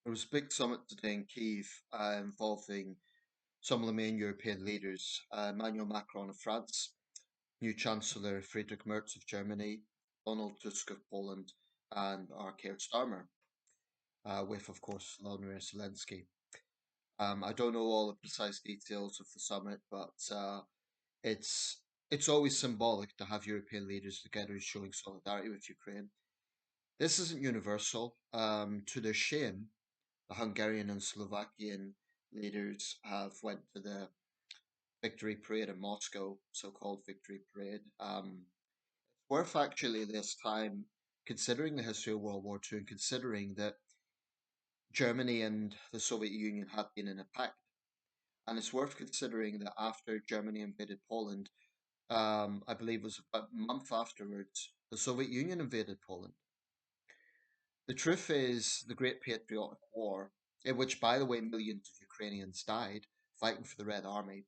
There was a big summit today in Kiev involving some of the main European leaders, Emmanuel Macron of France, new Chancellor Friedrich Merz of Germany, Donald Tusk of Poland, and our Keir Starmer, with, of course, Vladimir Zelensky. I don't know all the precise details of the summit, but it's always symbolic to have European leaders together showing solidarity with Ukraine. This isn't universal. To their shame, the Hungarian and Slovakian leaders have went to the victory parade in Moscow, so-called victory parade. Worth actually this time, considering the history of World War II and considering that Germany and the Soviet Union had been in a pact. And it's worth considering that after Germany invaded Poland, I believe it was about a month afterwards, the Soviet Union invaded Poland. The truth is, the Great Patriotic War, in which, by the way, millions of Ukrainians died fighting for the Red Army,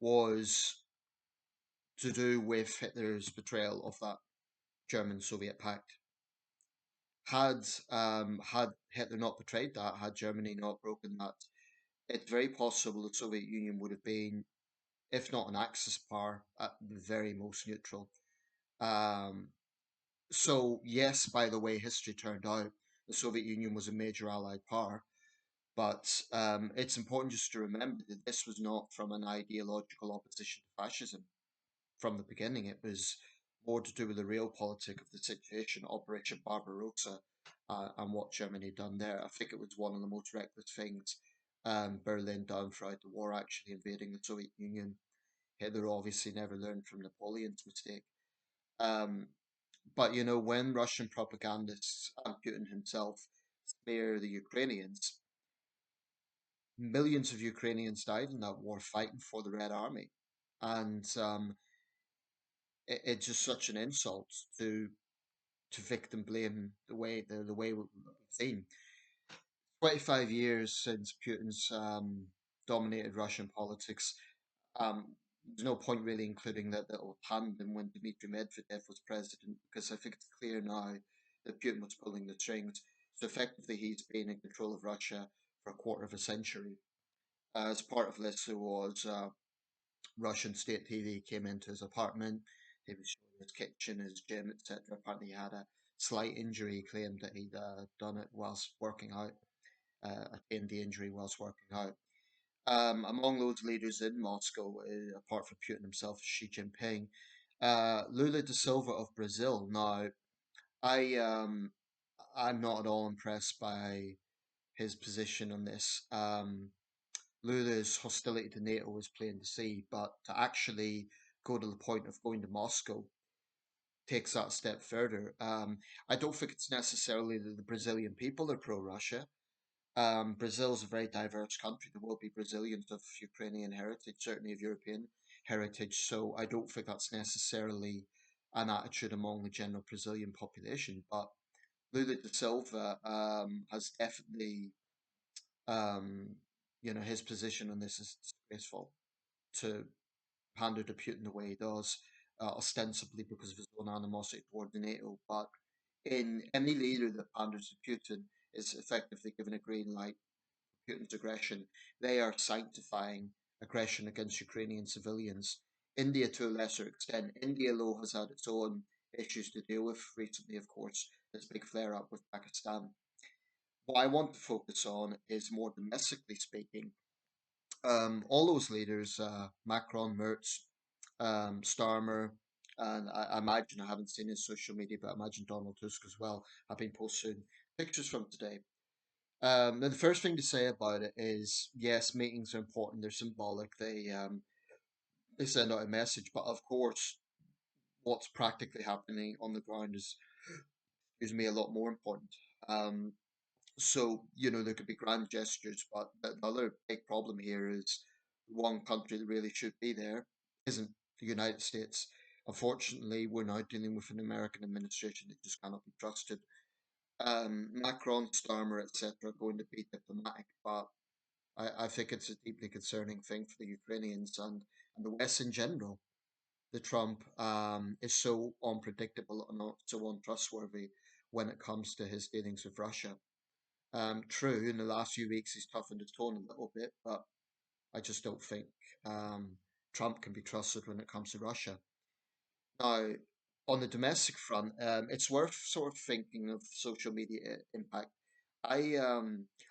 was to do with Hitler's betrayal of that German-Soviet pact. Had Hitler not betrayed that, had Germany not broken that, it's very possible the Soviet Union would have been, if not an Axis power, at the very most neutral. Um, so yes, by the way, history turned out the Soviet Union was a major Allied power, but it's important just to remember that this was not from an ideological opposition to fascism from the beginning. It was more to do with the realpolitik of the situation, Operation Barbarossa, and what Germany done there. I think it was one of the most reckless things Berlin done throughout the war, actually invading the Soviet Union. Hitler obviously never learned from Napoleon's mistake. Um, but you know, when Russian propagandists and Putin himself smear the Ukrainians, millions of Ukrainians died in that war fighting for the Red Army. And it's just such an insult to victim blame the way we've seen. 25 years since Putin's dominated Russian politics. There's no point really including that little tandem when Dmitry Medvedev was president, because I think it's clear now that Putin was pulling the strings. So effectively, he's been in control of Russia for a quarter of a century. As part of this, there was Russian state TV came into his apartment. He was showing his kitchen, his gym, etc. Apparently, he had a slight injury. He claimed that he'd done it whilst working out, attained the injury whilst working out. Among those leaders in Moscow, apart from Putin himself, is Xi Jinping. Lula da Silva of Brazil. Now, I I'm not at all impressed by his position on this. Lula's hostility to NATO is plain to see, but to actually go to the point of going to Moscow takes that step further. I don't think it's necessarily that the Brazilian people are pro-Russia. Brazil is a very diverse country. There will be Brazilians of Ukrainian heritage, certainly of European heritage. So I don't think that's necessarily an attitude among the general Brazilian population. But Lula da Silva has definitely, um, his position on this is disgraceful to pander to Putin the way he does, ostensibly because of his own animosity toward the NATO. But in any leader that panders to Putin is effectively given a green light Putin's aggression. They are sanctifying aggression against Ukrainian civilians. India, to a lesser extent. India, though, has had its own issues to deal with recently, of course, this big flare up with Pakistan. What I want to focus on is more domestically speaking. All those leaders, Macron, Merz, Starmer, and I imagine I haven't seen his social media, but I imagine Donald Tusk as well, have been posting pictures from today. The first thing to say about it is, yes, meetings are important. They're symbolic. They send out a message, but of course, what's practically happening on the ground is me a lot more important. Um, so there could be grand gestures, but the other big problem here is one country that really should be there isn't the United States. Unfortunately, we're now dealing with an American administration that just cannot be trusted. Macron, Starmer, etc., going to be diplomatic, but I think it's a deeply concerning thing for the Ukrainians and the West in general. The Trump is so unpredictable and not so untrustworthy when it comes to his dealings with Russia. True, in the last few weeks he's toughened his tone a little bit, but I just don't think um, Trump can be trusted when it comes to Russia. Now, on the domestic front, it's worth sort of thinking of social media impact. I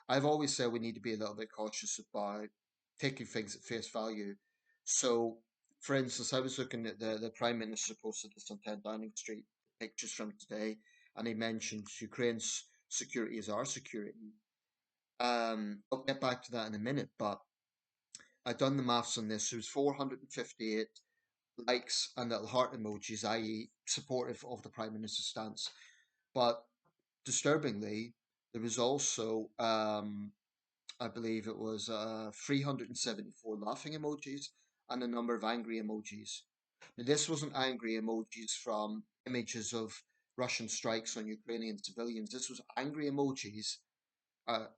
I've always said we need to be a little bit cautious about taking things at face value. So, for instance, I was looking at the Prime Minister posted this on 10 Downing Street, pictures from today, and he mentioned Ukraine's security is our security. I'll get back to that in a minute, but I've done the maths on this. There's 458 likes and little heart emojis, i.e., supportive of the Prime Minister's stance. But disturbingly, there was also, I believe it was 374 laughing emojis and a number of angry emojis. Now, this wasn't angry emojis from images of Russian strikes on Ukrainian civilians. This was angry emojis,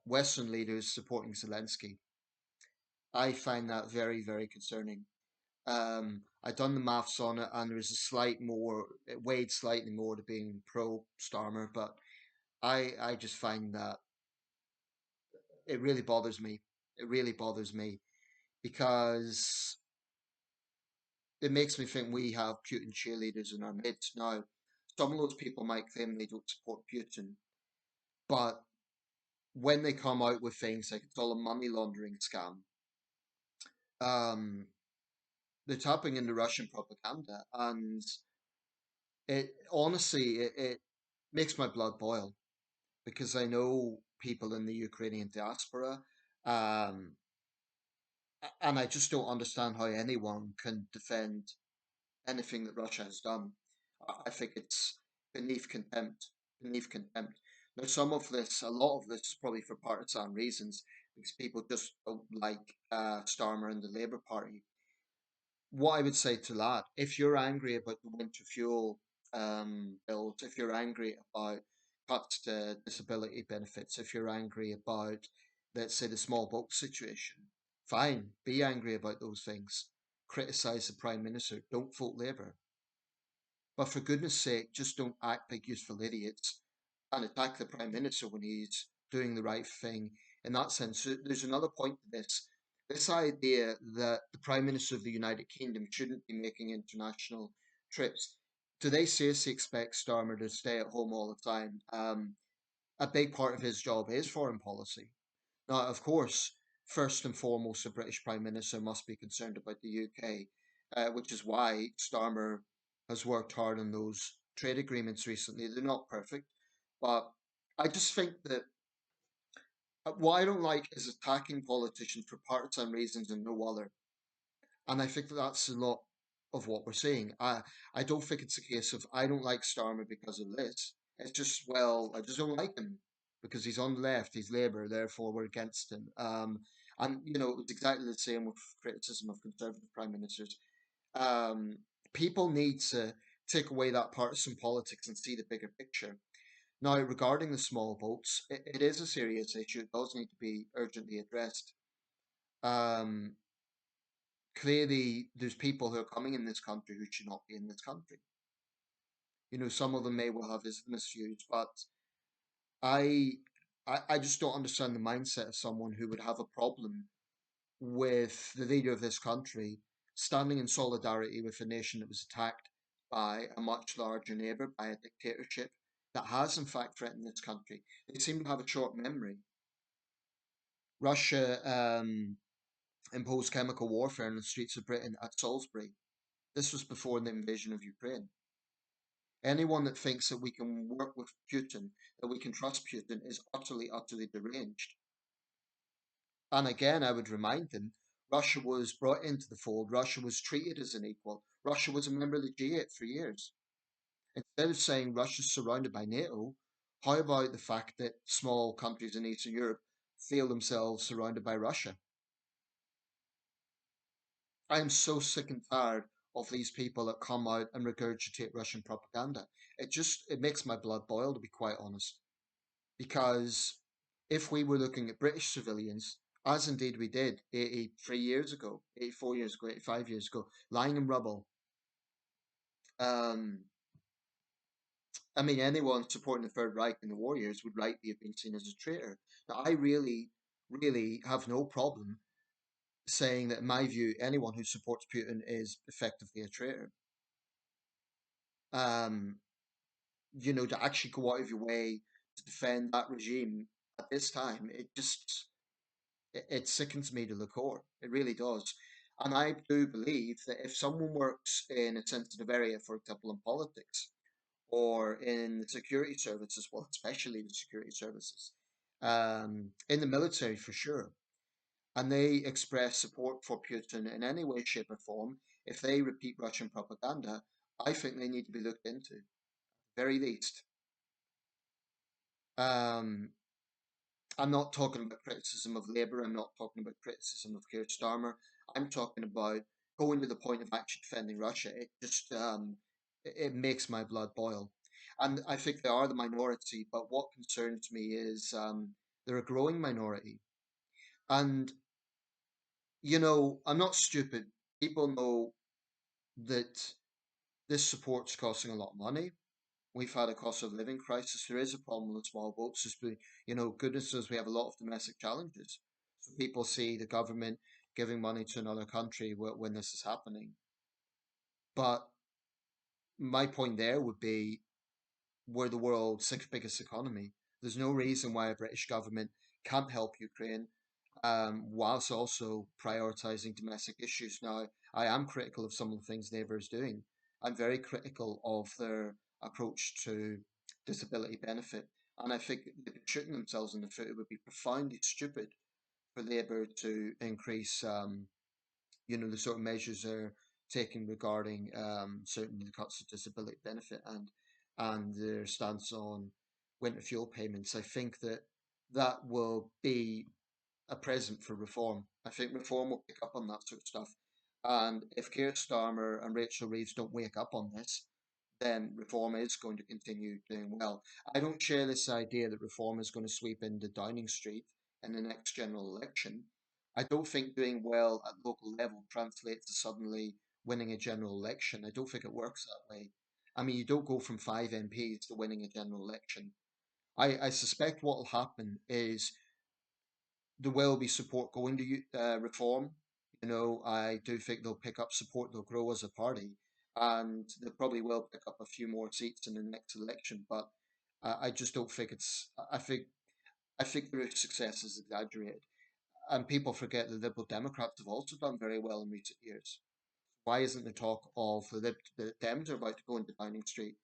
Western leaders supporting Zelensky. I find that very, very concerning. I done the maths on it, and there was a slight more, it weighed slightly more to being pro Starmer, but I just find that it really bothers me. It really bothers me because it makes me think we have Putin cheerleaders in our midst now. Some of those people might claim they don't support Putin, but when they come out with things like it's all a money laundering scam, um, they're tapping into Russian propaganda, and it honestly it makes my blood boil because I know people in the Ukrainian diaspora, um, and I just don't understand how anyone can defend anything that Russia has done. I think it's beneath contempt, beneath contempt. Now, some of this, a lot of this is probably for partisan reasons because people just don't like Starmer and the Labour Party. What I would say to that, if you're angry about the winter fuel bills, if you're angry about cuts to disability benefits, if you're angry about, let's say, the small boat situation, fine, be angry about those things. Criticize the Prime Minister, don't vote Labour. But for goodness sake, just don't act like useful idiots and attack the Prime Minister when he's doing the right thing. In that sense, there's another point to this. This idea that the Prime Minister of the United Kingdom shouldn't be making international trips. Do they seriously expect Starmer to stay at home all the time? A big part of his job is foreign policy. Now, of course, first and foremost, the British Prime Minister must be concerned about the UK, which is why Starmer has worked hard on those trade agreements recently. They're not perfect, but I just think that what I don't like is attacking politicians for partisan reasons and no other. And I think that that's a lot of what we're seeing. I don't think it's a case of I don't like Starmer because of this. It's just, well, I just don't like him because he's on the left, he's Labour, therefore we're against him. And, you know, it was exactly the same with criticism of Conservative Prime Ministers. Um, People need to take away that partisan politics and see the bigger picture. Now, regarding the small boats, it is a serious issue. It does need to be urgently addressed. Um, Clearly there's people who are coming in this country who should not be in this country. You know, some of them may well have this misuse, but I, I just don't understand the mindset of someone who would have a problem with the leader of this country standing in solidarity with a nation that was attacked by a much larger neighbour, by a dictatorship that has in fact threatened this country. They seem to have a short memory. Russia imposed chemical warfare in the streets of Britain at Salisbury. This was before the invasion of Ukraine. Anyone that thinks that we can work with Putin, that we can trust Putin, is utterly, utterly deranged. And again, I would remind them Russia was brought into the fold. Russia was treated as an equal. Russia was a member of the G8 for years. Instead of saying Russia's surrounded by NATO, how about the fact that small countries in Eastern Europe feel themselves surrounded by Russia? I am so sick and tired of these people that come out and regurgitate Russian propaganda. It makes my blood boil, to be quite honest. Because if we were looking at British civilians, as indeed we did 83 years ago, 84 years ago, 85 years ago, lying in rubble, um, I mean, anyone supporting the Third Reich in the war years would rightly have been seen as a traitor. Now, I really have no problem saying that, in my view, anyone who supports Putin is effectively a traitor. Um, to actually go out of your way to defend that regime at this time, it sickens me to the core. It really does. And I do believe that if someone works in a sensitive area, for example, in politics or in the security services, well, especially the security services, in the military for sure, and they express support for Putin in any way, shape, or form, if they repeat Russian propaganda, I think they need to be looked into, very least. Um, I'm not talking about criticism of Labour. I'm not talking about criticism of Keir Starmer. I'm talking about going to the point of actually defending Russia. It makes my blood boil, and I think they are the minority. But what concerns me is they're a growing minority, and I'm not stupid. People know that this support's costing a lot of money. We've had a cost of living crisis. There is a problem with small boats. Goodness knows we have a lot of domestic challenges. So people see the government giving money to another country when this is happening. But my point there would be we're the world's sixth biggest economy. There's no reason why a British government can't help Ukraine, whilst also prioritizing domestic issues. Now, I am critical of some of the things Labour is doing. I'm very critical of their approach to disability benefit. And I think they'd be shooting themselves in the foot. It would be profoundly stupid for Labour to increase the sort of measures they're taking regarding certainly the cuts to disability benefit and their stance on winter fuel payments. I think that will be a present for reform. I think reform will pick up on that sort of stuff. And if Keir Starmer and Rachel Reeves don't wake up on this, then reform is going to continue doing well. I don't share this idea that reform is going to sweep into Downing Street in the next general election. I don't think doing well at local level translates to suddenly winning a general election. I don't think it works that way. I mean, you don't go from five MPs to winning a general election. I suspect what will happen is there will be support going to reform. I do think they'll pick up support, they'll grow as a party, and they probably will pick up a few more seats in the next election. But I just don't think it's. I think their success is exaggerated, and people forget the Liberal Democrats have also done very well in recent years. Why isn't the talk of the Dems are about to go into Downing Street?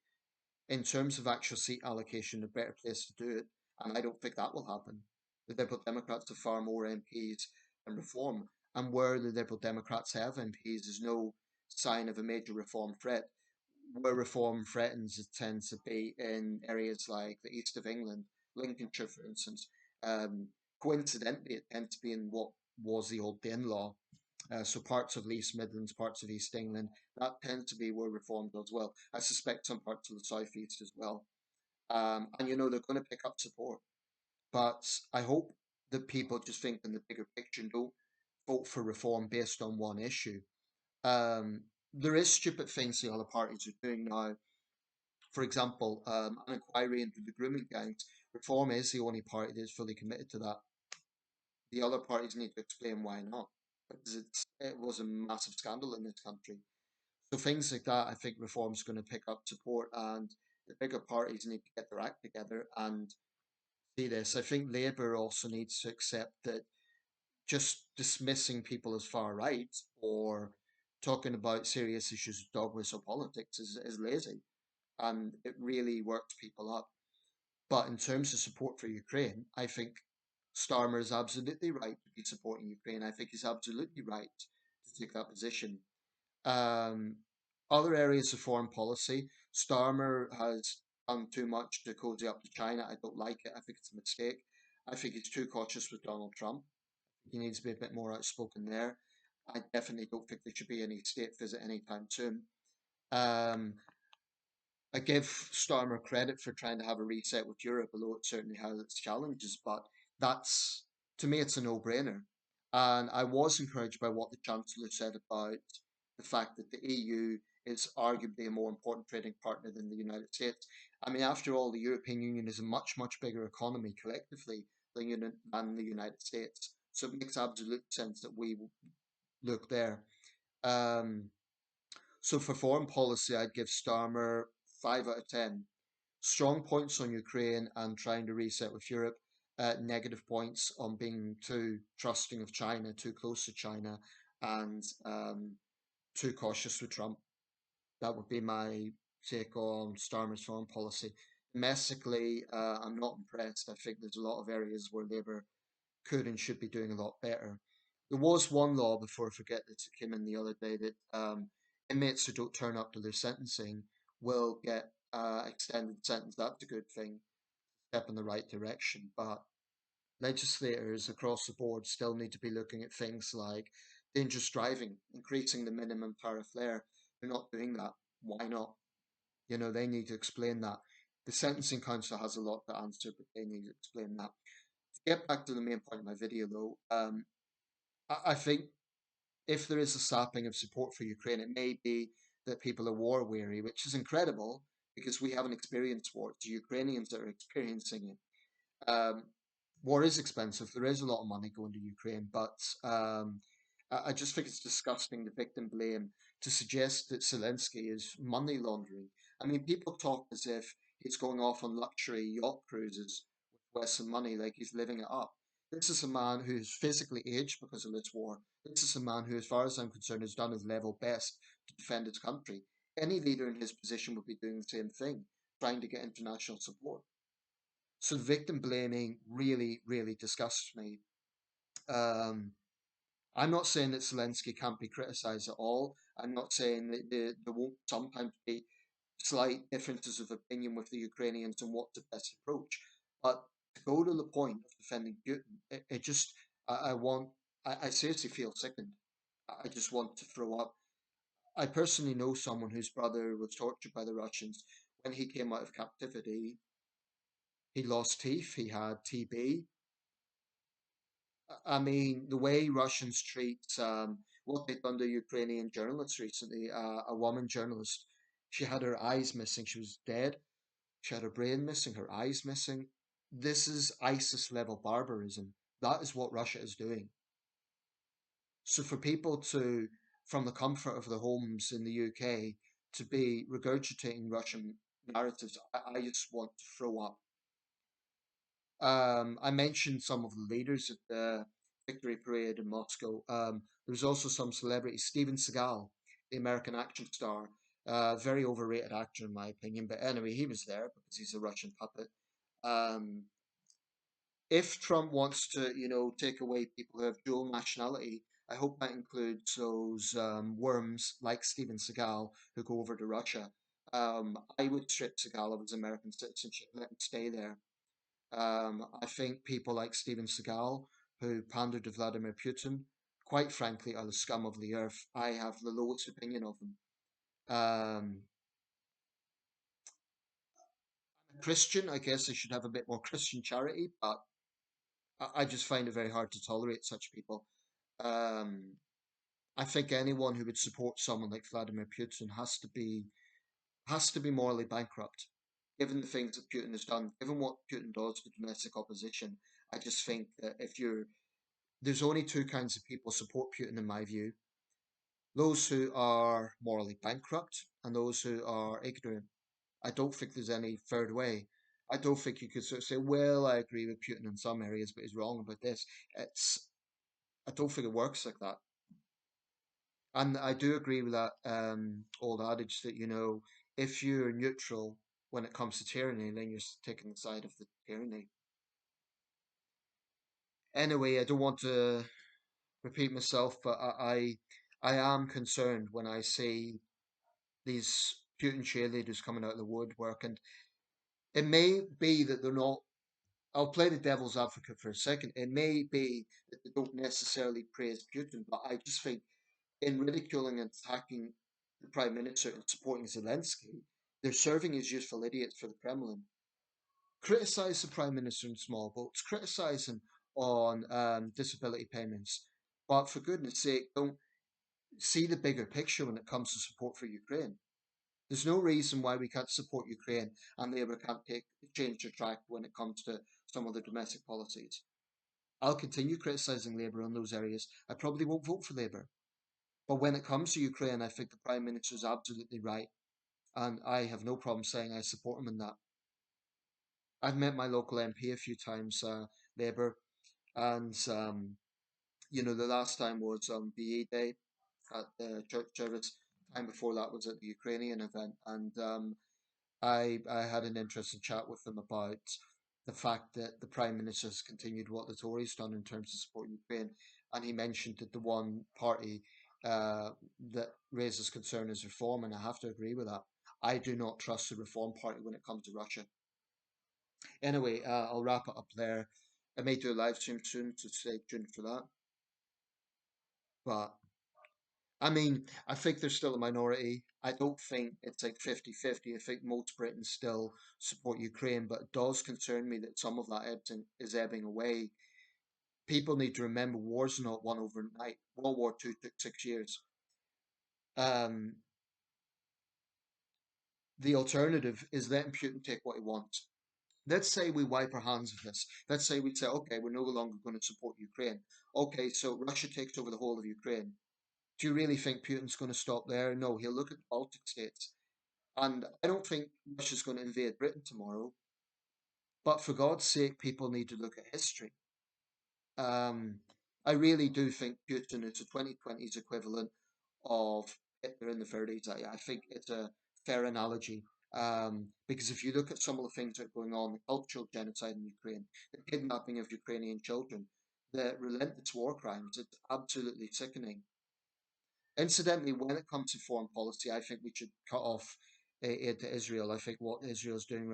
In terms of actual seat allocation, a better place to do it, and I don't think that will happen. The Liberal Democrats have far more MPs than Reform, and where the Liberal Democrats have MPs is no sign of a major Reform threat. Where Reform threatens, it tends to be in areas like the east of England, Lincolnshire, for instance. Um, Coincidentally, it tends to be in what was the old Danelaw, so parts of the East Midlands, parts of East England, that tends to be where reform does well. I suspect some parts of the Southeast as well. And they're going to pick up support. But I hope that people just think in the bigger picture and don't vote for reform based on one issue. Um, there is stupid things the other parties are doing now. For example, an inquiry into the grooming gangs. Reform is the only party that is fully committed to that. The other parties need to explain why not, because it was a massive scandal in this country. So things like that, I think reform's going to pick up support, and the bigger parties need to get their act together and see this. I think Labour also needs to accept that just dismissing people as far right or talking about serious issues of dogmas or politics is lazy, and it really works people up. But in terms of support for Ukraine, I think Starmer is absolutely right to be supporting Ukraine. I think he's absolutely right to take that position. Um, Other areas of foreign policy, Starmer has done too much to cozy up to China. I don't like it. I think it's a mistake. I think he's too cautious with Donald Trump. He needs to be a bit more outspoken there. I definitely don't think there should be any state visit anytime soon. Um, I give Starmer credit for trying to have a reset with Europe, although it certainly has its challenges. But that's, to me, it's a no-brainer. And I was encouraged by what the Chancellor said about the fact that the EU is arguably a more important trading partner than the United States. I mean, after all, the European Union is a much, much bigger economy collectively than the United States. So it makes absolute sense that we look there. Um, so for foreign policy, I'd give Starmer 5 out of 10. Strong points on Ukraine and trying to reset with Europe. Negative points on being too trusting of China, too close to China, and too cautious with Trump. That would be my take on Starmer's foreign policy. Domestically, I'm not impressed. I think there's a lot of areas where Labour could and should be doing a lot better. There was one law, before I forget this, that came in the other day that inmates who don't turn up to their sentencing will get extended sentence. That's a good thing, step in the right direction. But legislators across the board still need to be looking at things like dangerous driving, increasing the minimum tariff there. They're not doing that. Why not? You know, they need to explain that. The Sentencing Council has a lot to answer, but they need to explain that. To get back to the main point of my video, though, I think if there is a sapping of support for Ukraine, it may be that people are war weary, which is incredible because we haven't experienced war. It's the Ukrainians that are experiencing it. War is expensive. There is a lot of money going to Ukraine, but I just think it's disgusting the victim blame to suggest that Zelensky is money laundering. I mean, people talk as if he's going off on luxury yacht cruises with Western money, like he's living it up. This is a man who's physically aged because of this war. This is a man who, as far as I'm concerned, has done his level best to defend his country. Any leader in his position would be doing the same thing, trying to get international support. So victim blaming really, really disgusts me. Um, I'm not saying that Zelensky can't be criticised at all. I'm not saying that there won't sometimes be slight differences of opinion with the Ukrainians on what the best approach. But to go to the point of defending Putin, it just, I want, I seriously feel sickened. I just want to throw up. I personally know someone whose brother was tortured by the Russians. When he came out of captivity, he lost teeth, he had TB. I mean, the way Russians treat what they've done to Ukrainian journalists recently, a woman journalist, she had her eyes missing, she was dead, she had her brain missing, her eyes missing. This is ISIS level barbarism. That is what Russia is doing. So for people to, from the comfort of their homes in the UK, to be regurgitating Russian narratives, I just want to throw up. I mentioned some of the leaders at the victory parade in Moscow. There was also some celebrities. Steven Seagal, the American action star, very overrated actor in my opinion. But anyway, he was there because he's a Russian puppet. Um, if Trump wants to, take away people who have dual nationality, I hope that includes those worms like Steven Seagal who go over to Russia. I would strip Seagal of his American citizenship, let him stay there. I think people like Steven Seagal, who pander to Vladimir Putin, quite frankly, are the scum of the earth. I have the lowest opinion of them. Um, Christian, I guess they should have a bit more Christian charity, but I just find it very hard to tolerate such people. Um, I think anyone who would support someone like Vladimir Putin has to be morally bankrupt, given the things that Putin has done, given what Putin does to domestic opposition. I just think that if you're there's only two kinds of people support Putin, in my view: those who are morally bankrupt and those who are ignorant. I don't think there's any third way. I don't think you could sort of say, well, I agree with Putin in some areas, but he's wrong about this. It's, I don't think it works like that. And I do agree with that old adage that, if you're neutral when it comes to tyranny, then you're taking the side of the tyranny. Anyway, I don't want to repeat myself, but I am concerned when I see these Putin cheerleaders coming out of the woodwork, and it may be that they're not. I'll play the devil's advocate for a second. It may be that they don't necessarily praise Putin, but I just think in ridiculing and attacking the Prime Minister and supporting Zelensky, they're serving as useful idiots for the Kremlin. Criticize the Prime Minister in small votes, criticize him on disability payments, but for goodness sake, don't see the bigger picture when it comes to support for Ukraine. There's no reason why we can't support Ukraine and Labour can't change their track when it comes to some of the domestic policies. I'll continue criticising Labour on those areas. I probably won't vote for Labour. But when it comes to Ukraine, I think the Prime Minister is absolutely right. And I have no problem saying I support him in that. I've met my local MP a few times, Labour, and the last time was on BE Day at the church service. Time before that was at the Ukrainian event, and I had an interesting chat with them about the fact that the Prime Minister has continued what the Tories done in terms of supporting Ukraine, and he mentioned that the one party uh, that raises concern is Reform, and I have to agree with that. I do not trust the Reform Party when it comes to Russia. Anyway, I'll wrap it up there. I may do a live stream soon, so stay tuned for that. But I mean, I think there's still a minority. I don't think it's like 50-50. I think most Britons still support Ukraine, but it does concern me that some of that is ebbing away. People need to remember war's not won overnight. World War II took 6 years. Um, the alternative is letting Putin take what he wants. Let's say we wipe our hands of this. Let's say we say, okay, we're no longer going to support Ukraine. Okay, so Russia takes over the whole of Ukraine. Do you really think Putin's going to stop there? No, he'll look at the Baltic states. And I don't think Russia's going to invade Britain tomorrow. But for God's sake, people need to look at history. Um, I really do think Putin is a 2020s equivalent of Hitler in the 30s. I think it's a fair analogy. Because if you look at some of the things that are going on, the cultural genocide in Ukraine, the kidnapping of Ukrainian children, the relentless war crimes, it's absolutely sickening. Incidentally, when it comes to foreign policy, I think we should cut off aid to Israel. I think what Israel is doing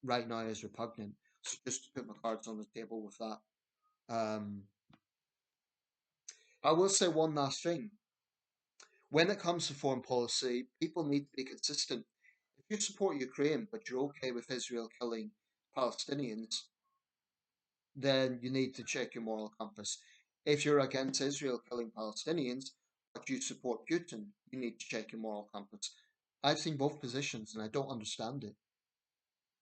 right now is repugnant. So just to put my cards on the table with that. Um, I will say one last thing. When it comes to foreign policy, people need to be consistent. If you support Ukraine, but you're okay with Israel killing Palestinians, then you need to check your moral compass. If you're against Israel killing Palestinians, but you support Putin, you need to check your moral compass. I've seen both positions and I don't understand it.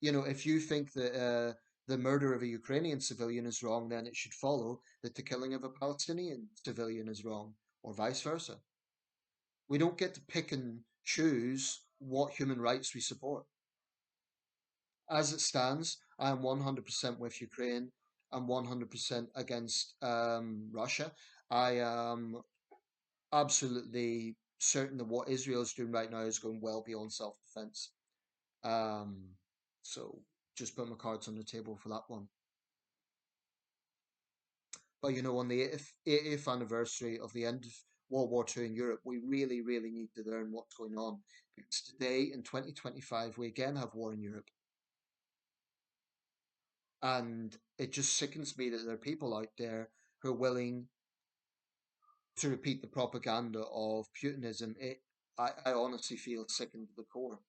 If you think that the murder of a Ukrainian civilian is wrong, then it should follow that the killing of a Palestinian civilian is wrong, or vice versa. We don't get to pick and choose what human rights we support. As it stands, I am 100% with Ukraine. I'm 100% against Russia. I am absolutely certain that what Israel is doing right now is going well beyond self defense. Um, so just put my cards on the table for that one. But on the 80th anniversary of the end of World War II in Europe, we really, really need to learn what's going on. Because today, in 2025, we again have war in Europe. And it just sickens me that there are people out there who are willing to repeat the propaganda of Putinism. I honestly feel sickened to the core.